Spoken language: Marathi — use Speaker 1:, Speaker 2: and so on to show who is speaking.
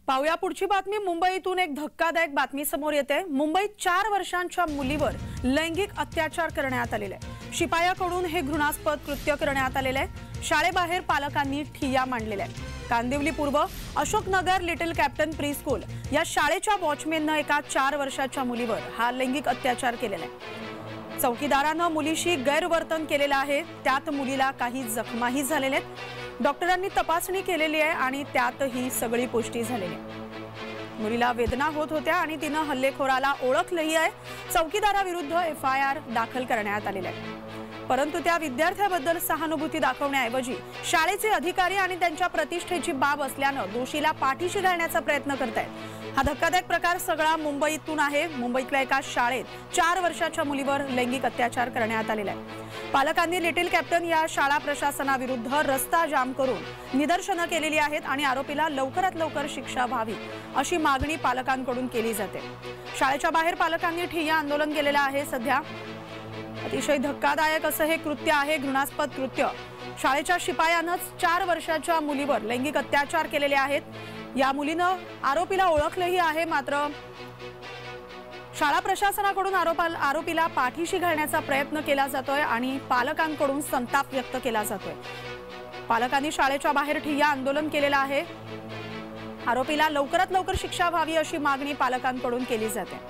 Speaker 1: पाहूया पुढची बातमी। मुंबईतून एक धक्कादायक बातमी समोर येते। मुंबईत 4 वर्षांच्या मुलीवर लैंगिक अत्याचार करण्यात आलेले आहे। शिपायाकडून हे घृणास्पद कृत्य करण्यात आलेले आहे। शाळेबाहेर पालकांनी ठिय्या मांडलेला आहे। कांदिवली पूर्व Ashoknagar little captain pre school या शाळेच्या वॉचमॅनने एका 4 वर्षाच्या मुलीवर हा लैंगिक अत्याचार केलेला आहे। चौकीदाराने मुलीशी गैरवर्तन केलेले आहे। त्यात मुलीला काही जखमाही झालेल्या आहेत। डॉक्टरांनी तपासणी केलेली आहे आणि त्यात ही सगळी पुष्टी झालेली आहे। मुलीला वेदना होत होत्या आणि तिने हल्लेखोराला ओळखलेही आहे। चौकीदाराविरुद्ध एफआयआर दाखल करण्यात आलेला आहे। परंतु त्या विद्यार्थ्याबद्दल सहानुभूती दाखवण्याऐवजी शाळेचे अधिकारी आणि त्यांच्या प्रतिष्ठेची बाब असल्याने दोषीला पाठीशी घालण्याचा प्रयत्न करतायत। हा धक्कादायक प्रकार सगळा मुंबईतून आहे। मुंबईतल्या एका शाळेत 4 वर्षाच्या मुलीवर लैंगिक अत्याचार करण्यात आलेला आहे। पालकांनी लिटिल कॅप्टन या शाळा प्रशासनाविरुद्ध रस्ता जाम करून निदर्शनं केलेली आहेत आणि आरोपीला लवकरात लवकर शिक्षा व्हावी अशी मागणी पालकांकडून केली जाते। शाळेच्या बाहेर पालकांनी ठिय्या आंदोलन केलेलं आहे। सध्या अतिशय धक्कादायक असं हे कृत्य आहे, घृणास्पद कृत्य। शाळेच्या शिपायानंच 4 वर्षाच्या मुलीवर लैंगिक अत्याचार केलेले आहेत। या मुलीनं आरोपीला ओळखलेही आहे, मात्र शाळा प्रशासनाकडून आरोपीला पाठीशी घालण्याचा प्रयत्न केला जातोय आणि पालकांकडून संताप व्यक्त केला जातोय। पालकांनी शाळेच्या बाहेर ठिय्या आंदोलन केलेलं आहे। आरोपीला लवकरात लवकर शिक्षा व्हावी अशी मागणी पालकांकडून केली जाते।